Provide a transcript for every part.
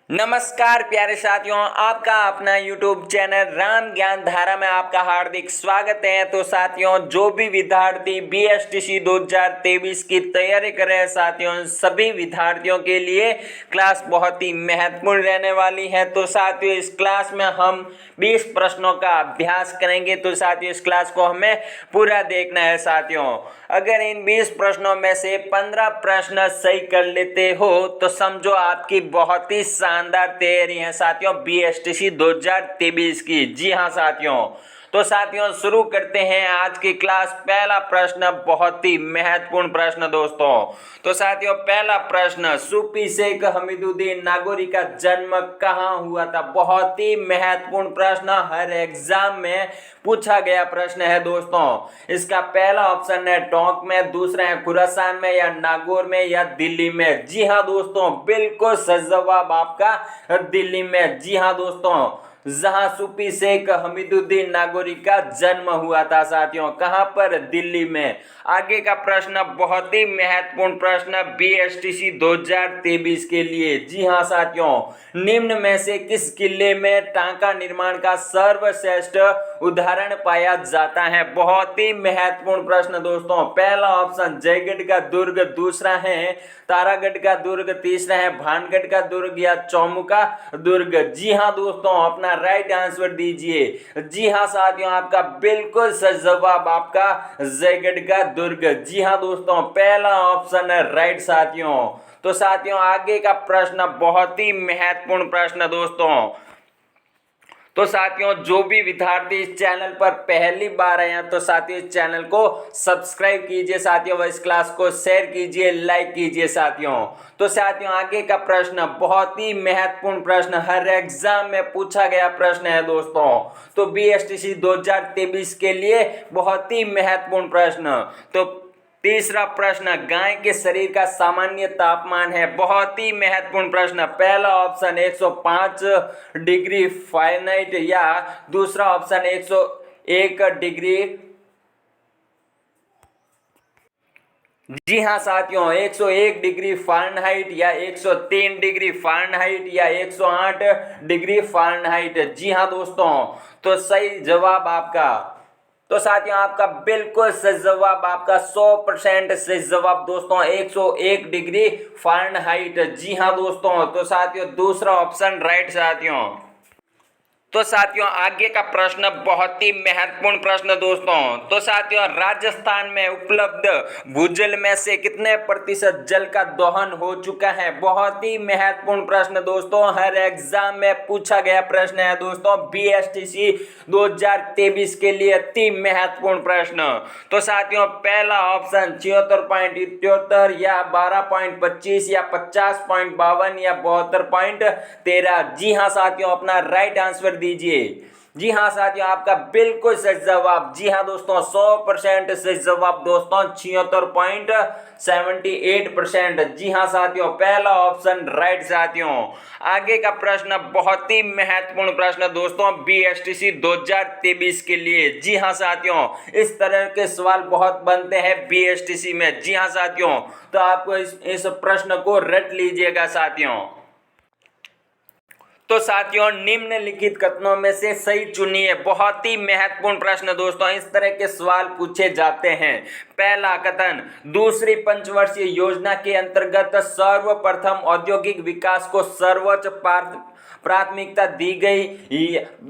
नमस्कार प्यारे साथियों, आपका अपना YouTube चैनल राम ज्ञान धारा में आपका हार्दिक स्वागत है। तो साथियों, जो भी विद्यार्थी BSTC 2023 की तैयारी कर रहे हैं साथियों, सभी विद्यार्थियों के लिए क्लास बहुत ही महत्वपूर्ण रहने वाली है। तो साथियों, इस क्लास में हम 20 प्रश्नों का अभ्यास करेंगे। तो साथियों, इस क्लास को हमें पूरा देखना है। साथियों, अगर इन 20 प्रश्नों में से 15 प्रश्न सही कर लेते हो तो समझो आपकी बहुत ही शानदार तैयारी है साथियों BSTC 2023 की। जी हाँ साथियों, तो साथियों शुरू करते हैं आज की क्लास। पहला प्रश्न बहुत ही महत्वपूर्ण प्रश्न दोस्तों। तो साथियों, पहला प्रश्न, सूफी शेख हमीदुद्दीन नागौरी का जन्म कहाँ हुआ था? बहुत ही महत्वपूर्ण प्रश्न, हर एग्जाम में पूछा गया प्रश्न है दोस्तों। इसका पहला ऑप्शन है टोंक में, दूसरा है खुरासान में, या नागौर में, या दिल्ली में। जी हाँ दोस्तों, बिल्कुल सही जवाब आपका दिल्ली में। जी हाँ दोस्तों, जहां सूफी शेख हमीदुद्दीन नागौरी का जन्म हुआ था साथियों। कहां पर? दिल्ली में। आगे का प्रश्न बहुत ही महत्वपूर्ण प्रश्न BSTC 2023 के लिए। जी हाँ साथियों, निम्न में से किस किले में टांका निर्माण का सर्वश्रेष्ठ उदाहरण पाया जाता है? बहुत ही महत्वपूर्ण प्रश्न दोस्तों। पहला ऑप्शन जयगढ़ का दुर्ग, दूसरा है तारागढ़ का दुर्ग, तीसरा है भानगढ़ का दुर्ग, या चौमुखा दुर्ग। जी हाँ दोस्तों, अपना राइट आंसर दीजिए। जी हाँ साथियों, आपका बिल्कुल सही जवाब आपका जयगढ़ का दुर्ग। जी हाँ दोस्तों, पहला ऑप्शन है राइट साथियों। तो साथियों, आगे का प्रश्न बहुत ही महत्वपूर्ण प्रश्न दोस्तों। तो साथियों, जो भी विद्यार्थी इस चैनल पर पहली बार आए हैं तो साथियों इस चैनल को सब्सक्राइब कीजिए साथियों, व इस क्लास को शेयर कीजिए, लाइक कीजिए साथियों। तो साथियों, आगे का प्रश्न बहुत ही महत्वपूर्ण प्रश्न, हर एग्जाम में पूछा गया प्रश्न है दोस्तों। तो BSTC 2023 के लिए बहुत ही महत्वपूर्ण प्रश्न। तो तीसरा प्रश्न, गाय के शरीर का सामान्य तापमान है? बहुत ही महत्वपूर्ण प्रश्न। पहला ऑप्शन 105 डिग्री फ़ारेनहाइट, या दूसरा ऑप्शन 101 डिग्री। जी हाँ साथियों, 101 डिग्री फ़ारेनहाइट, या 103 डिग्री फ़ारेनहाइट, या 108 डिग्री फ़ारेनहाइट। जी हाँ दोस्तों, तो सही जवाब आपका, तो साथियों आपका बिल्कुल सही जवाब, आपका 100% सही जवाब दोस्तों, 101 डिग्री फ़ारेनहाइट। जी हाँ दोस्तों, तो साथियों दूसरा ऑप्शन राइट साथियों। तो साथियों, आगे का प्रश्न बहुत ही महत्वपूर्ण प्रश्न दोस्तों। तो साथियों, राजस्थान में उपलब्ध भूजल में से कितने प्रतिशत जल का दोहन हो चुका है? बहुत ही महत्वपूर्ण प्रश्न दोस्तों, हर एग्जाम में पूछा गया प्रश्न है दोस्तों। BSTC 2023 के लिए अति महत्वपूर्ण प्रश्न। तो साथियों, पहला ऑप्शन 76.78, या 12.25, या 50.52, या 72.13। जी हाँ साथियों, अपना राइट आंसर दीजिए। जी हाँ साथियों, आपका बिल्कुल सही जवाब। जी हाँ दोस्तों, 100% सही जवाब दोस्तों, 76.78%। जी हाँ साथियों, पहला ऑप्शन राइट साथियों। आगे का प्रश्न बहुत ही महत्वपूर्ण प्रश्न दोस्तों BSTC 2023 के लिए। जी हाँ साथियों, इस तरह के सवाल बहुत बनते हैं BSTC में। जी हाँ साथियों, तो आपको इस प्रश्न को रट लीजिएगा साथियों। तो साथियों, निम्नलिखित कथनों में से सही चुनिए। बहुत ही महत्वपूर्ण प्रश्न दोस्तों, इस तरह के सवाल पूछे जाते हैं। पहला कथन, दूसरी पंचवर्षीय योजना के अंतर्गत सर्वप्रथम औद्योगिक विकास को सर्वोच्च प्राथमिकता दी गई।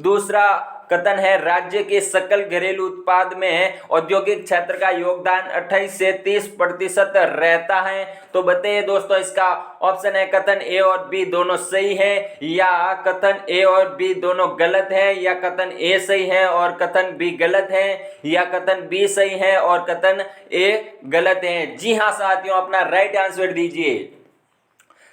दूसरा कथन है, राज्य के सकल घरेलू उत्पाद में औद्योगिक क्षेत्र का योगदान 28 से 30% रहता है। तो बताइए दोस्तों, इसका ऑप्शन है कथन ए और बी दोनों सही है, या कथन ए और बी दोनों गलत है, या कथन ए सही है और कथन बी गलत है, या कथन बी सही है और कथन ए गलत है। जी हाँ साथियों, अपना राइट आंसर दीजिए।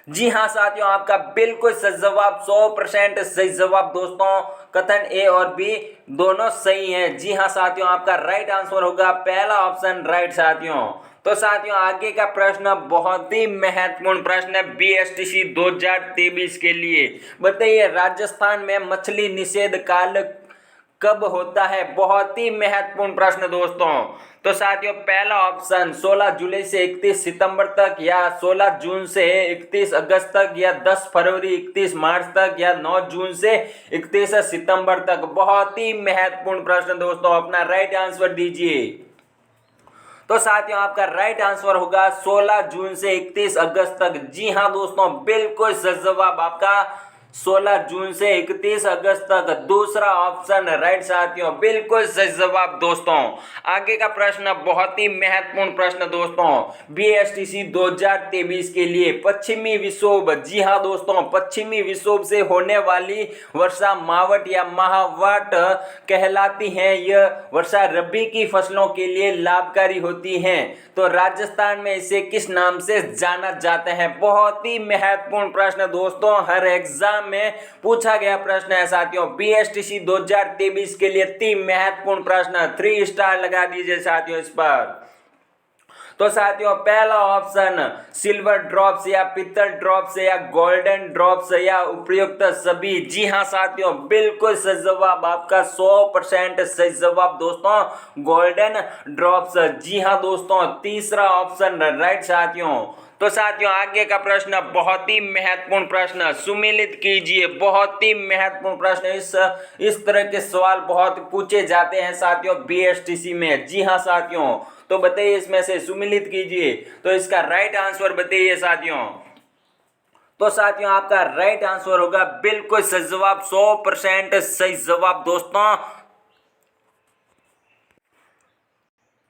जी हाँ साथियों, आपका बिल्कुल सही जवाब, 100% सही जवाब दोस्तों, कथन ए और बी दोनों सही हैं। जी हाँ साथियों, आपका राइट आंसर होगा पहला ऑप्शन राइट साथियों। तो साथियों, आगे का प्रश्न बहुत ही महत्वपूर्ण प्रश्न है BSTC 2023 के लिए। बताइए, राजस्थान में मछली निषेध काल कब होता है? बहुत ही महत्वपूर्ण प्रश्न दोस्तों। तो साथियों पहला ऑप्शन 16 जुलाई से 31 सितंबर तक, या 16 जून से 31 अगस्त तक, या 10 फरवरी 31 मार्च तक, या 9 जून से 31 सितंबर तक। बहुत ही महत्वपूर्ण प्रश्न दोस्तों, अपना राइट आंसर दीजिए। तो साथियों आपका राइट आंसर होगा 16 जून से 31 अगस्त तक। जी हाँ दोस्तों, बिल्कुल सही जवाब आपका 16 जून से 31 अगस्त तक, दूसरा ऑप्शन राइट साथियों, बिल्कुल सही जवाब दोस्तों। आगे का प्रश्न बहुत ही महत्वपूर्ण प्रश्न दोस्तों, बीएसटीसी 2023 के लिए पश्चिमी विक्षोभ। जी हाँ दोस्तों, पश्चिमी विक्षोभ से होने वाली वर्षा मावट या महावाट कहलाती है। यह वर्षा रबी की फसलों के लिए लाभकारी होती है। तो राजस्थान में इसे किस नाम से जाना जाता है? बहुत ही महत्वपूर्ण प्रश्न दोस्तों, हर एग्जाम में पूछा गया प्रश्न है साथियों। बीएसटीसी 2023 के लिए 3 महत्वपूर्ण प्रश्न, 3 स्टार लगा दीजिए साथियों इस पर। तो साथियों पहला ऑप्शन सिल्वर ड्रॉप्स या पित्तल ड्रॉप्स या गोल्डन ड्रॉप्स या उपयुक्त सभी। जी हाँ साथियों, बिल्कुल सही जवाब आपका 100% सही जवाब दोस्तों, गोल्डन ड्रॉप्स। जी हाँ दोस्तों, तीसरा ऑप्शन राइट साथियों। तो साथियों आगे का प्रश्न बहुत ही महत्वपूर्ण प्रश्न, सुमिलित कीजिए। बहुत ही महत्वपूर्ण प्रश्न, इस तरह के सवाल बहुत पूछे जाते हैं साथियों बीएसटीसी में। जी हाँ साथियों, तो बताइए इसमें से सुमिलित कीजिए। तो इसका राइट आंसर बताइए साथियों। तो साथियों आपका राइट आंसर होगा बिल्कुल सही जवाब, 100% सही जवाब दोस्तों।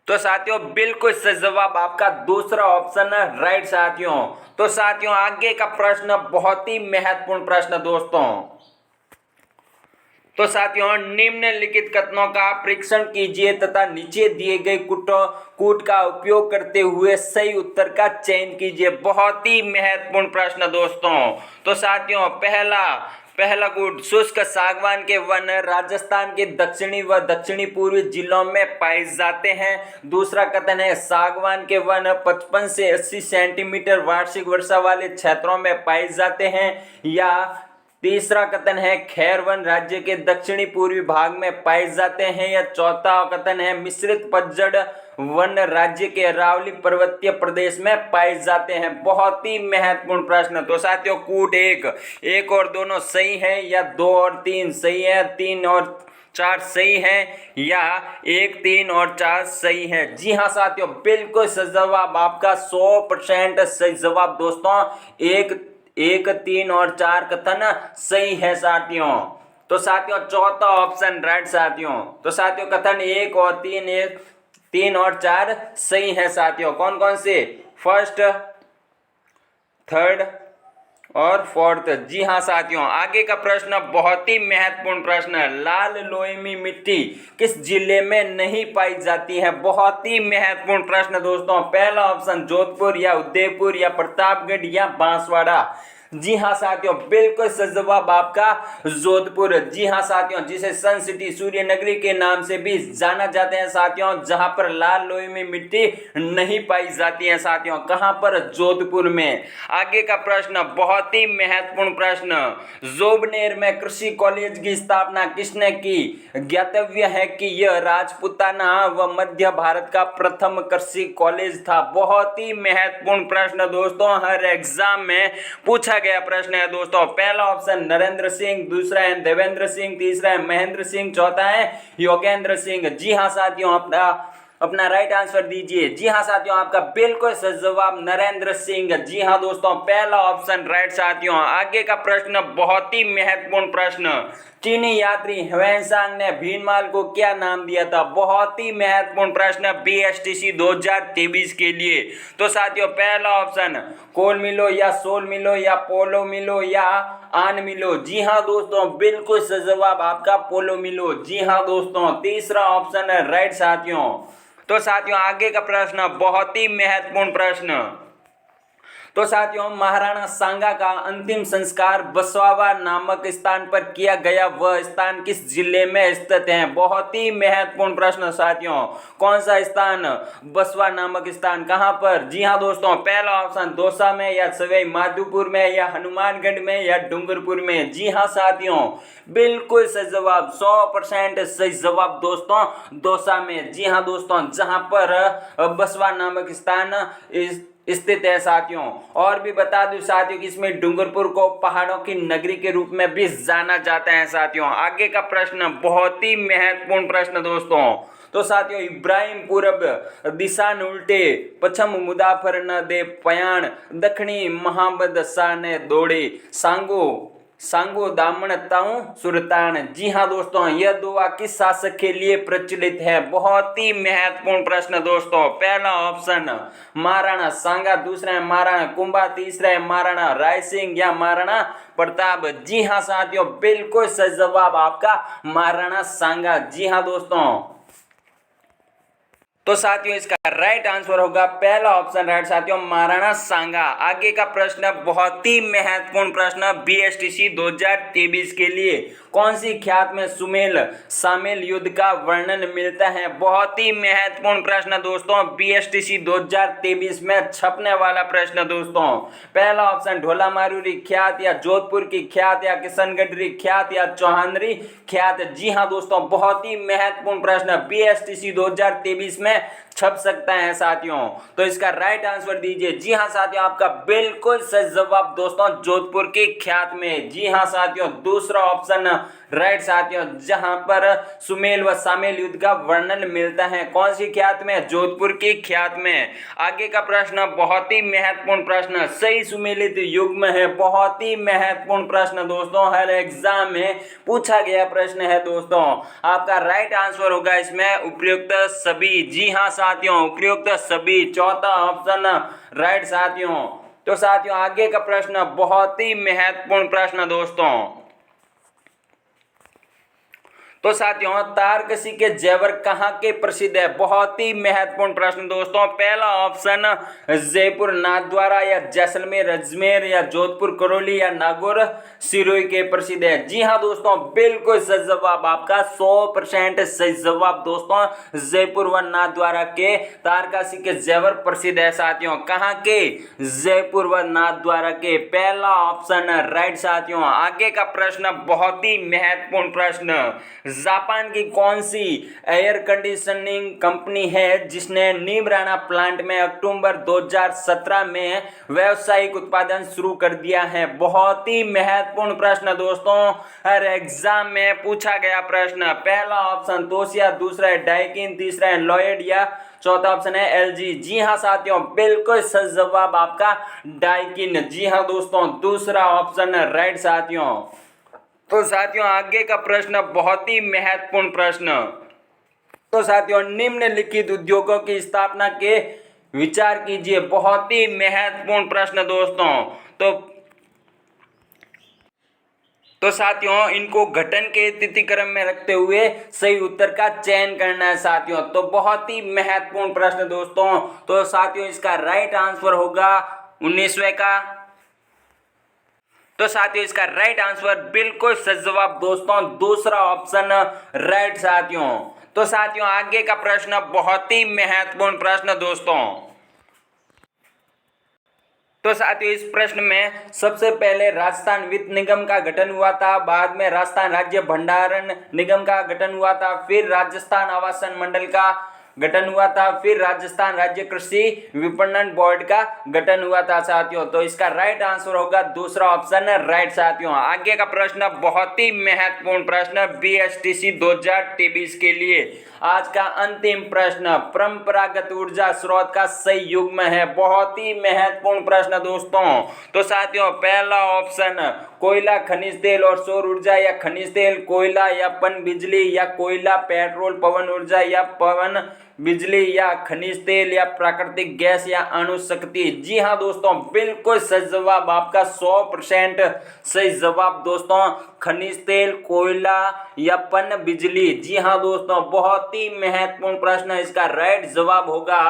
तो साथियों बिल्कुल सही जवाब आपका दूसरा ऑप्शन है राइट साथियों। तो साथियों आगे का प्रश्न बहुत ही महत्वपूर्ण प्रश्न दोस्तों। तो साथियों निम्नलिखित कथनों का परीक्षण कीजिए तथा नीचे दिए गए कूट का उपयोग करते हुए सही उत्तर का चयन कीजिए। बहुत ही महत्वपूर्ण प्रश्न दोस्तों। तो साथियों पहला कूट, शुष्क सागवान के वन राजस्थान के दक्षिणी व दक्षिणी पूर्वी जिलों में पाए जाते हैं। दूसरा कथन है सागवान के वन 55 से 80 सेंटीमीटर वार्षिक वर्षा वाले क्षेत्रों में पाए जाते हैं। या तीसरा कथन है खैर वन राज्य के दक्षिणी पूर्वी भाग में पाए जाते हैं। या चौथा कथन है मिश्रित पतझड़ वन राज्य के अरावली पर्वतीय प्रदेश में पाए जाते हैं। बहुत ही महत्वपूर्ण प्रश्न। तो साथियों कूट एक और दोनों सही है, या 2 और 3 सही है, 3 और 4 सही है, या 1, 3 और 4 सही है। जी हाँ साथियों, बिल्कुल सही जवाब आपका 100% सही जवाब दोस्तों। 1, 3 और 4 कथन सही है साथियों। तो साथियों चौथा ऑप्शन राइट साथियों। तो साथियों कथन 1 और 3 और 4 सही है साथियों। कौन कौन से? फर्स्ट, थर्ड और फोर्थ। जी हाँ साथियों, आगे का प्रश्न बहुत ही महत्वपूर्ण प्रश्न, लाल लोएमी मिट्टी किस जिले में नहीं पाई जाती है? बहुत ही महत्वपूर्ण प्रश्न दोस्तों। पहला ऑप्शन जोधपुर या उदयपुर या प्रतापगढ़ या बांसवाड़ा। जी हाँ साथियों, बिल्कुल सही जवाब आपका जोधपुर। जी हाँ साथियों, जिसे सन सिटी सूर्य नगरी के नाम से भी जाना जाते हैं साथियों, जहां पर लाल लोई में मिट्टी नहीं पाई जाती है साथियों। कहां पर? जोधपुर में। आगे का प्रश्न बहुत ही महत्वपूर्ण प्रश्न, जोबनेर में कृषि कॉलेज की स्थापना किसने की? ज्ञातव्य है कि यह राजपूताना व मध्य भारत का प्रथम कृषि कॉलेज था। बहुत ही महत्वपूर्ण प्रश्न दोस्तों, हर एग्जाम में पूछा गया प्रश्न है दोस्तों। पहला ऑप्शन नरेंद्र सिंह, दूसरा है देवेंद्र सिंह, तीसरा है महेंद्र सिंह, चौथा है योगेंद्र सिंह। जी हाँ साथियों, अपना राइट आंसर दीजिए। जी हाँ साथियों, आपका बिल्कुल सही जवाब नरेंद्र सिंह। जी हाँ दोस्तों, पहला ऑप्शन राइट साथियों। आगे का प्रश्न बहुत ही महत्वपूर्ण प्रश्न, चीनी यात्री ह्वेनसांग ने भीनमाल को क्या नाम दिया था? बहुत ही महत्वपूर्ण प्रश्न बीएसटीसी 2023 के लिए। तो साथियों पहला ऑप्शन कोल मिलो या सोल मिलो या पोलो मिलो या आन मिलो। जी हाँ दोस्तों, बिल्कुल सही जवाब आपका पोलो मिलो। जी हाँ दोस्तों, तीसरा ऑप्शन है राइट साथियों। तो साथियों आगे का प्रश्न बहुत ही महत्वपूर्ण प्रश्न, तो साथियों महाराणा सांगा का अंतिम संस्कार बसवावा नामक स्थान पर किया गया, वह स्थान किस जिले में स्थित है? बहुत ही महत्वपूर्ण प्रश्न साथियों। कौन सा स्थान? बसवा नामक स्थान कहां पर? जी हां दोस्तों, पहला ऑप्शन दौसा में या सवाई माधोपुर में या हनुमानगढ़ में या डूंगरपुर में। जी हां साथियों, बिल्कुल सही जवाब, 100% सही जवाब दोस्तों, दौसा में। जी हां दोस्तों, जहां पर बसवा नामक स्थान स्थित है साथियों। और भी बता दूं साथियों कि इसमें डूंगरपुर को पहाड़ों की नगरी के रूप में भी जाना जाता है साथियों। आगे का प्रश्न बहुत ही महत्वपूर्ण प्रश्न दोस्तों। तो साथियों, इब्राहिम पूरब दिशा न उल्टे, पश्चिम मुदाफर न दे पयाण, दक्षिणी मोहम्मद शाह ने दौड़े, सांगो दामन ताऊ सुल्तान। जी हाँ दोस्तों, यह दुआ किस शासक के लिए प्रचलित है? बहुत ही महत्वपूर्ण प्रश्न दोस्तों। पहला ऑप्शन महाराणा सांगा, दूसरा है महाराणा कुंभा, तीसरा है महाराणा राय सिंह या महाराणा प्रताप। जी हाँ साथियों, बिल्कुल सही जवाब आपका महाराणा सांगा। जी हाँ दोस्तों, तो साथियों इसका राइट आंसर होगा पहला ऑप्शन राइट साथियों, महाराणा सांगा। आगे का प्रश्न बहुत ही महत्वपूर्ण प्रश्न, बीएसटीसी 2023 के लिए कौन सी ख्यात में सुमेल शामिल युद्ध का वर्णन मिलता है? बहुत ही महत्वपूर्ण प्रश्न दोस्तों, बीएसटीसी 2023 में छपने वाला प्रश्न दोस्तों। पहला ऑप्शन ढोला मारूरी ख्यात या जोधपुर की ख्यात या किशनगढ़ी ख्यात या चौहानरी ख्यात। जी हाँ दोस्तों, बहुत ही महत्वपूर्ण प्रश्न, बीएसटीसी 2023 में छप सकता है साथियों। तो इसका राइट आंसर दीजिए। जी हाँ साथियों, आपका बिल्कुल सही जवाब दोस्तों, जोधपुर की ख्यात में। जी हाँ साथियों, दूसरा ऑप्शन राइट साथियों, जहां पर सुमेल व शामिल युद्ध का वर्णन मिलता है। कौन सी ख्यात में? जोधपुर की ख्यात में। आगे का प्रश्न बहुत ही महत्वपूर्ण प्रश्न, सही सुमेलित युग्म है। बहुत ही महत्वपूर्ण प्रश्न दोस्तों, हर एग्जाम में पूछा गया प्रश्न है दोस्तों। आपका राइट आंसर होगा इसमें उपयुक्त सभी। जी हाँ साथियों, उपयुक्त सभी, चौथा ऑप्शन राइट साथियों। तो साथियों आगे का प्रश्न बहुत ही महत्वपूर्ण प्रश्न दोस्तों। तो साथियों तारकसी के जेवर कहाँ के प्रसिद्ध है? बहुत ही महत्वपूर्ण प्रश्न दोस्तों। पहला ऑप्शन जयपुर नाथद्वारा या जैसलमेर अजमेर या जोधपुर करौली या नागौर सिरोही के प्रसिद्ध है। जी हाँ दोस्तों, बिल्कुल सही जवाब आपका, 100% सही जवाब दोस्तों, जयपुर व नाथद्वारा के तारकसी के जेवर प्रसिद्ध है साथियों। कहाँ के? जयपुर व नाथद्वारा के। पहला ऑप्शन राइट साथियों। आगे का प्रश्न बहुत ही महत्वपूर्ण प्रश्न, जापान की कौन सी एयर कंडीशनिंग कंपनी है जिसने नीमराना प्लांट में अक्टूबर 2017 में व्यावसायिक उत्पादन शुरू कर दिया है? बहुत ही महत्वपूर्ण प्रश्न दोस्तों, हर एग्जाम में पूछा गया प्रश्न। पहला ऑप्शन तोशिया, दूसरा है डाइकिन, तीसरा है लॉयड या चौथा ऑप्शन है एलजी। जी हाँ साथियों, बिल्कुल सही जवाब आपका डाइकिन। जी हाँ दोस्तों, दूसरा ऑप्शन राइट साथियों। तो साथियों आगे का प्रश्न बहुत ही महत्वपूर्ण प्रश्न। तो साथियों निम्नलिखित उद्योगों की स्थापना के विचार कीजिए। बहुत ही महत्वपूर्ण प्रश्न दोस्तों। तो साथियों इनको घटन के तिथि क्रम में रखते हुए सही उत्तर का चयन करना है साथियों। तो बहुत ही महत्वपूर्ण प्रश्न दोस्तों। तो साथियों इसका राइट आंसर होगा 19वें का। तो साथियों इसका राइट आंसर बिल्कुल सही जवाब दोस्तों, दूसरा ऑप्शन राइट साथियों। तो साथियों आगे का प्रश्न बहुत ही महत्वपूर्ण प्रश्न दोस्तों। तो साथियों इस प्रश्न में सबसे पहले राजस्थान वित्त निगम का गठन हुआ था, बाद में राजस्थान राज्य भंडारण निगम का गठन हुआ था, फिर राजस्थान आवासन मंडल का गठन हुआ था, फिर राजस्थान राज्य कृषि विपणन बोर्ड का गठन हुआ था साथियों। तो इसका राइट आंसर होगा दूसरा ऑप्शन राइट साथियों। आगे का प्रश्न बहुत ही महत्वपूर्ण प्रश्न, बीएसटीसी 2023 के लिए आज का अंतिम प्रश्न, परंपरागत ऊर्जा स्रोत का सही युग्म है। बहुत ही महत्वपूर्ण प्रश्न दोस्तों। तो साथियों पहला ऑप्शन कोयला खनिज तेल और सौर ऊर्जा या खनिज तेल कोयला या पन बिजली या कोयला पेट्रोल पवन ऊर्जा या पवन बिजली या खनिज तेल या प्राकृतिक गैस या अणु शक्ति। जी हाँ दोस्तों, बिल्कुल सही जवाब आपका, 100% सही जवाब दोस्तों, खनिज तेल कोयला या पन बिजली। जी हाँ दोस्तों, बहुत ही महत्वपूर्ण प्रश्न है। इसका राइट जवाब होगा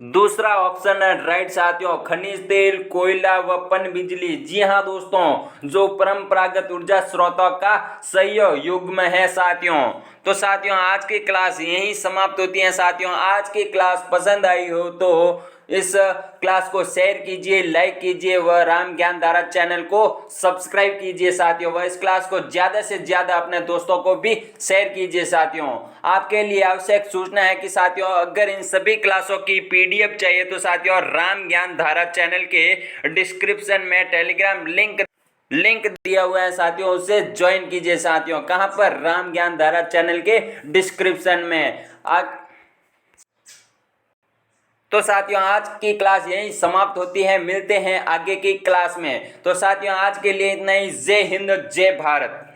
दूसरा ऑप्शन है राइट साथियों, खनिज तेल, कोयला व पन बिजली। जी हाँ दोस्तों, जो परंपरागत ऊर्जा स्रोतों का सही युग्म है साथियों। तो साथियों आज की क्लास यहीं समाप्त होती है साथियों। आज की क्लास पसंद आई हो तो इस क्लास को शेयर कीजिए, लाइक कीजिए व राम ज्ञान धारा चैनल को सब्सक्राइब कीजिए साथियों। व इस क्लास को ज़्यादा से ज़्यादा अपने दोस्तों को भी शेयर कीजिए साथियों। आपके लिए आवश्यक सूचना है कि साथियों अगर इन सभी क्लासों की पीडीएफ चाहिए तो साथियों राम ज्ञान धारा चैनल के डिस्क्रिप्शन में टेलीग्राम लिंक दिया हुआ है साथियों, उसे ज्वाइन कीजिए साथियों। कहाँ पर? राम ज्ञान धारा चैनल के डिस्क्रिप्शन में। तो साथियों आज की क्लास यहीं समाप्त होती है, मिलते हैं आगे की क्लास में। तो साथियों आज के लिए इतना ही। जय हिंद, जय भारत।